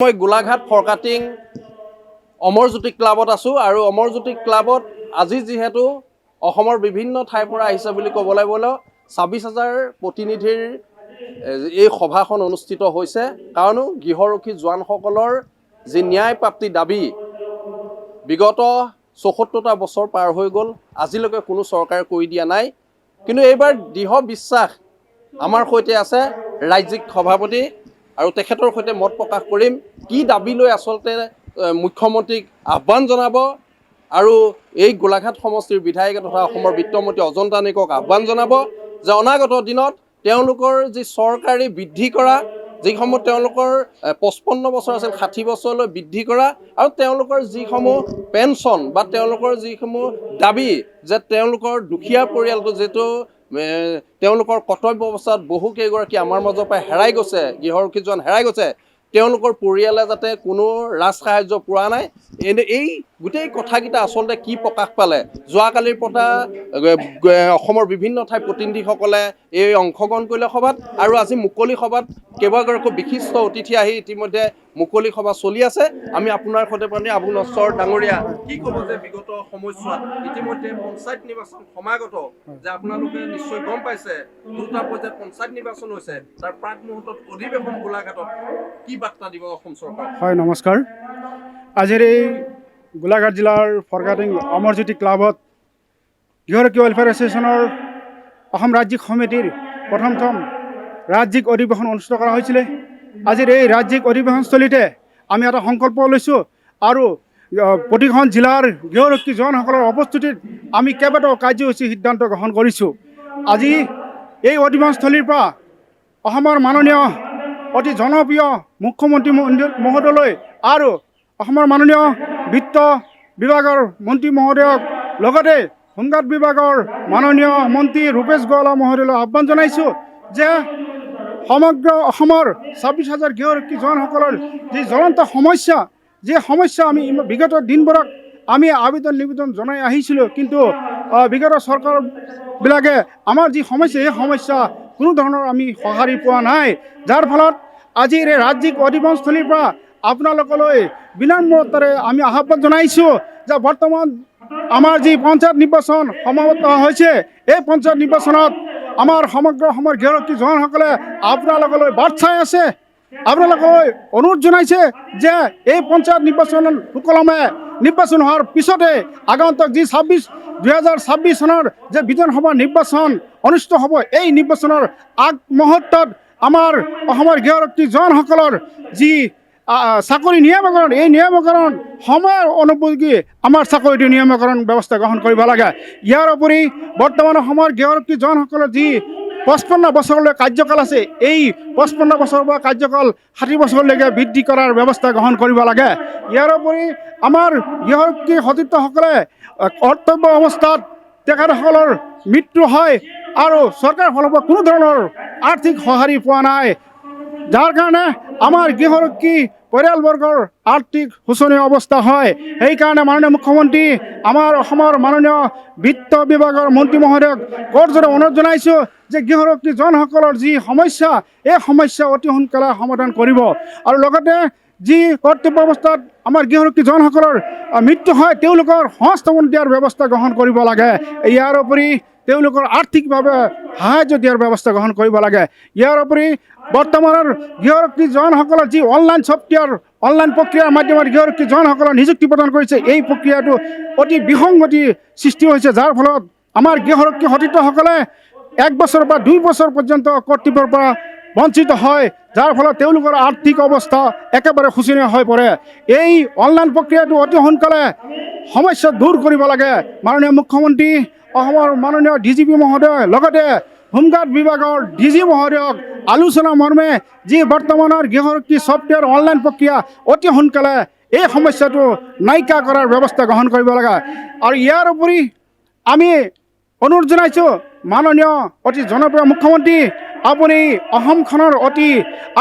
মই গোলাঘাট ফৰকাটিং অমৰজ্যোতি ক্লাবত আছোঁ আৰু অমৰজ্যোতি ক্লাবত আজি যিহেতু অসমৰ বিভিন্ন ঠাইৰ পৰা আহিছে বুলি ক'বলৈ গ'লে ২৬,০০০ প্ৰতিনিধিৰ এই সভাখন অনুষ্ঠিত হৈছে। কাৰণো গৃহৰক্ষী জোৱানসকলৰ যি ন্যায় প্ৰাপ্তি দাবী বিগত ৭৪টা বছৰ পাৰ হৈ গ'ল, আজিলৈকে কোনো চৰকাৰে কৰি দিয়া নাই। কিন্তু এইবাৰ দৃঢ় বিশ্বাস আমাৰ সৈতে আছে ৰাজ্যিক সভাপতি আৰু তেখেতৰ সৈতে মত প্ৰকাশ কৰিম কি দাবী লৈ আচলতে মুখ্যমন্ত্ৰীক আহ্বান জনাব আৰু এই গোলাঘাট সমষ্টিৰ বিধায়ক তথা অসমৰ বিত্তমন্ত্ৰী অজন্তা নেওগক আহ্বান জনাব যে অনাগত দিনত তেওঁলোকৰ যি চৰকাৰী বৃদ্ধি কৰা যিসমূহ তেওঁলোকৰ ৫৫ বছৰ আছিল ৬০ বছৰলৈ বৃদ্ধি কৰা আৰু তেওঁলোকৰ যিসমূহ পেঞ্চন বা তেওঁলোকৰ যিসমূহ দাবী যে তেওঁলোকৰ দুখীয়া পৰিয়ালটো যিটো তেওঁলোকৰ কৰ্তব্য অৱস্থাত বহুকেইগৰাকী আমাৰ মাজৰ পৰা হেৰাই গৈছে, গৃহৰক্ষী জোৱান হেৰাই গৈছে, তেওঁলোকৰ পৰিয়ালে যাতে কোনো ৰাজ সাহায্য পোৱা নাই। এই গোটেই কথাকেইটা আচলতে কি প্ৰকাশ পালে যোৱাকালিৰ পৰা অসমৰ বিভিন্ন ঠাইৰ প্ৰতিনিধিসকলে এই অংশগ্ৰহণ কৰিলে সভাত আৰু আজি মুকলি সভাত কেইবাগৰাকী বিশিষ্ট অতিথি আহি ইতিমধ্যে মুকলি সভা চলি আছে। আমি আপোনাৰ সৈতে পানী আবু নশ্বৰ ডাঙৰীয়া কি ক'ব যে বিগত সময়ছোৱাত ইতিমধ্যে পঞ্চায়ত নিৰ্বাচন সমাগত যে আপোনালোকে নিশ্চয় গম পাইছে দুটা পৰ্যায়ত পঞ্চায়ত নিৰ্বাচন হৈছে, তাৰ প্ৰাক মুহূৰ্তত অধিৱেশন গোলাঘাটত কি বাৰ্তা দিব অসম চৰকাৰ? হয়, নমস্কাৰ। আজিৰ এই গোলাঘাট জিলাৰ ফৰকাটিং অমৰজ্যোতি ক্লাবত গৃহৰক্ষী ৱেলফেয়াৰ এছ'চিয়েশ্যনৰ অসম ৰাজ্যিক সমিতিৰ প্ৰথমতম ৰাজ্যিক অধিৱেশন অনুষ্ঠিত কৰা হৈছিলে। আজিৰ এই ৰাজ্যিক অধিৱেশনস্থলীতে আমি এটা সংকল্প লৈছোঁ আৰু প্ৰতিখন জিলাৰ গৃহৰক্ষী জোৱানসকলৰ উপস্থিতিত আমি কেইবাটাও কাৰ্যসূচী সিদ্ধান্ত গ্ৰহণ কৰিছোঁ। আজি এই অধিৱেশনস্থলীৰ পৰা অসমৰ মাননীয় অতি জনপ্ৰিয় মুখ্যমন্ত্ৰী মহোদয়লৈ আৰু অসমৰ মাননীয় বিত্ত বিভাগৰ মন্ত্ৰী মহোদয়ক লগতে হোমগাৰ্ড বিভাগৰ মাননীয় মন্ত্ৰী ৰূপেশ গোৱালা মহোদয়লৈ আহ্বান জনাইছোঁ যে সমগ্ৰ অসমৰ ২৬,০০০ গৃহৰক্ষী জোৱানসকলৰ যি জ্বলন্ত সমস্যা, যি সমস্যা আমি বিগত দিনবোৰত আমি আবেদন নিবেদন জনাই আহিছিলোঁ, কিন্তু বিগত চৰকাৰবিলাকে আমাৰ যি সমস্যা এই সমস্যা কোনো ধৰণৰ আমি সঁহাৰি পোৱা নাই। যাৰ ফলত আজিৰ এই ৰাজ্যিক অধিৱেশনস্থলীৰ পৰা আপোনালোকলৈ বিনম্ৰতাৰে আমি আহ্বান জনাইছোঁ যে বৰ্তমান আমাৰ যি পঞ্চায়ত নিৰ্বাচন সমাপ্ত হৈছে, এই পঞ্চায়ত নিৰ্বাচনত আমাৰ সমগ্ৰ অসমৰ গৃহৰক্ষী জোৱানসকলে আপোনালোকলৈ বাট চাই আছে। আপোনালোকলৈ অনুৰোধ জনাইছে যে এই পঞ্চায়ত নিৰ্বাচন সুকলমে নিৰ্বাচন হোৱাৰ পিছতে আগন্তুক যি ২০২৬ চনৰ যে বিধানসভা নিৰ্বাচন অনুষ্ঠিত হ'ব, এই নিৰ্বাচনৰ আগমুহূৰ্তত আমাৰ অসমৰ গৃহৰক্ষী জোৱানসকলৰ যি চাকৰি নিয়মীকৰণ, এই নিয়মীকৰণ সময়ৰ অনুপযোগী আমাৰ চাকৰিটো নিয়মীকৰণ ব্যৱস্থা গ্ৰহণ কৰিব লাগে। ইয়াৰ উপৰি বৰ্তমান অসমৰ গৃহৰক্ষী জোৱানসকলৰ যি ৫৫ বছৰলৈ কাৰ্যকাল আছে, এই ৫৫ বছৰৰ পৰা কাৰ্যকাল ৬০ বছৰলৈকে বৃদ্ধি কৰাৰ ব্যৱস্থা গ্ৰহণ কৰিব লাগে। ইয়াৰ উপৰি আমাৰ গৃহৰক্ষী সতীৰ্থসকলে কৰ্তব্য অৱস্থাত তেখেতসকলৰ মৃত্যু হয় আৰু চৰকাৰৰ ফালৰ পৰা কোনো ধৰণৰ আৰ্থিক সঁহাৰি পোৱা নাই, যাৰ কাৰণে আমাৰ গৃহৰক্ষী পৰিয়ালবৰ্গৰ আৰ্থিক শোচনীয় অৱস্থা হয়। সেইকাৰণে মাননীয় মুখ্যমন্ত্ৰী আমাৰ অসমৰ মাননীয় বিত্ত বিভাগৰ মন্ত্ৰী মহোদয়ক কৰজোৰে অনুৰোধ জনাইছোঁ যে গৃহৰক্ষী জোৱানসকলৰ যি সমস্যা, এই সমস্যা অতি সোনকালে সমাধান কৰিব আৰু লগতে যি কৰ্তব্য অৱস্থাত আমাৰ গৃহৰক্ষী জোৱানসকলৰ মৃত্যু হয় তেওঁলোকৰ সংস্থাপন দিয়াৰ ব্যৱস্থা গ্ৰহণ কৰিব লাগে। ইয়াৰ উপৰি তেওঁলোকৰ আৰ্থিকভাৱে সাহায্য দিয়াৰ ব্যৱস্থা গ্ৰহণ কৰিব লাগে। ইয়াৰ উপৰি বৰ্তমানৰ গৃহৰক্ষী জোৱানসকলৰ যি অনলাইন ছফ্টৱেৰ, অনলাইন প্ৰক্ৰিয়াৰ মাধ্যমত গৃহৰক্ষী জোৱানসকলৰ নিযুক্তি প্ৰদান কৰিছে, এই প্ৰক্ৰিয়াটো অতি বিসংগতি সৃষ্টি হৈছে, যাৰ ফলত আমাৰ গৃহৰক্ষী সতীৰ্থসকলে ১ বছৰৰ পৰা ২ বছৰ পৰ্যন্ত কৰ্তব্যৰ পৰা বঞ্চিত হয়, যাৰ ফলত তেওঁলোকৰ আৰ্থিক অৱস্থা একেবাৰে শোচনীয় হৈ পৰে। এই অনলাইন প্ৰক্ৰিয়াটো অতি সোনকালে সমস্যা দূৰ কৰিব লাগে। মাননীয় মুখ্যমন্ত্ৰী অসমৰ মাননীয় DGP মহোদয় লগতে হোমগাৰ্ড বিভাগৰ DG মহোদয়ক আলোচনা মৰ্মে যি বৰ্তমানৰ গৃহৰক্ষী ছফ্টৱেৰ অনলাইন প্ৰক্ৰিয়া অতি সোনকালে এই সমস্যাটো নাইকিয়া কৰাৰ ব্যৱস্থা গ্ৰহণ কৰিব লাগে। আৰু ইয়াৰ উপৰি আমি অনুৰোধ জনাইছোঁ মাননীয় অতি জনপ্ৰিয় মুখ্যমন্ত্ৰী, আপুনি অসমখনৰ অতি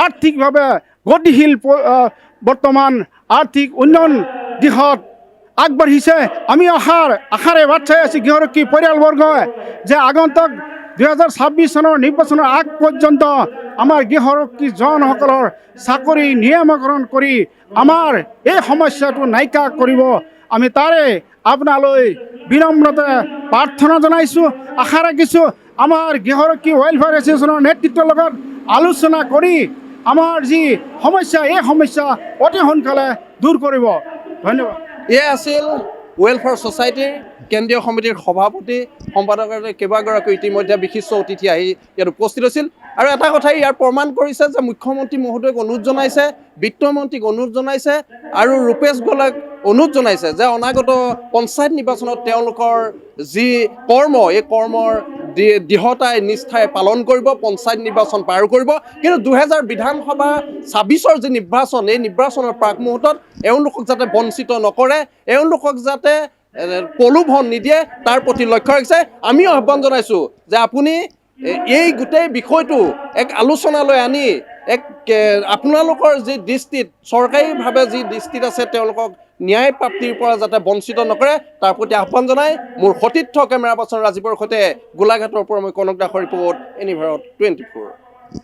আৰ্থিকভাৱে গতিশীল বৰ্তমান আৰ্থিক উন্নয়ন দিশত আগবাঢ়িছে আমি আশাৰে বাট চাই আছোঁ গৃহৰক্ষী পৰিয়ালবৰ্গই যে আগন্তুক 2026 চনৰ নিৰ্বাচনৰ আগ পৰ্যন্ত আমাৰ গৃহৰক্ষী জনসকলৰ চাকৰি নিয়মীকৰণ কৰি আমাৰ এই সমস্যাটো নাইকিয়া কৰিব আমি তাৰে আপোনালৈ বিনম্ৰতে প্ৰাৰ্থনা জনাইছোঁ আশা ৰাখিছোঁ আমাৰ গৃহৰক্ষী ৱেলফেয়াৰ এছ'চিয়েশ্যনৰ নেতৃত্বৰ লগত আলোচনা কৰি আমাৰ যি সমস্যা এই সমস্যা অতি সোনকালে দূৰ কৰিব ধন্যবাদ এয়া আছিল ৱেলফেয়াৰ ছ'চাইটিৰ কেন্দ্ৰীয় সমিতিৰ সভাপতি সম্পাদক কেইবাগৰাকীও ইতিমধ্যে বিশিষ্ট অতিথি আহি ইয়াত উপস্থিত হৈছিল আৰু এটা কথাই ইয়াৰ প্ৰমাণ কৰিছে যে মুখ্যমন্ত্ৰী মহোদয়ক অনুৰোধ জনাইছে বিত্তমন্ত্ৰীক অনুৰোধ জনাইছে আৰু ৰূপেশ গোলাক অনুৰোধ জনাইছে যে অনাগত পঞ্চায়ত নিৰ্বাচনত তেওঁলোকৰ যি কৰ্ম এই কৰ্মৰ দৃঢ়তাই নিষ্ঠাই পালন কৰিব পঞ্চায়ত নিৰ্বাচন পাৰ কৰিব কিন্তু 2000 বিধানসভা 26ৰ যি নিৰ্বাচন এই নিৰ্বাচনৰ প্ৰাক মুহূৰ্তত এওঁলোকক যাতে বঞ্চিত নকৰে এওঁলোকক যাতে প্ৰলোভন নিদিয়ে তাৰ প্ৰতি লক্ষ্য ৰাখিছে আমিও আহ্বান জনাইছোঁ যে আপুনি এই গোটেই বিষয়টো এক আলোচনালৈ আনি এক আপোনালোকৰ যি দৃষ্টিত চৰকাৰীভাৱে যি দৃষ্টিত আছে তেওঁলোকক ন্যায় প্ৰাপ্তিৰ পৰা যাতে বঞ্চিত নকৰে তাৰ প্ৰতি আহ্বান জনাই মোৰ সতীৰ্থ কেমেৰা পাৰ্চন ৰাজীৱৰ সৈতে গোলাঘাটৰ পৰা মই কনক দাসৰ ৰিপৰ্ট এনিভাৰত 24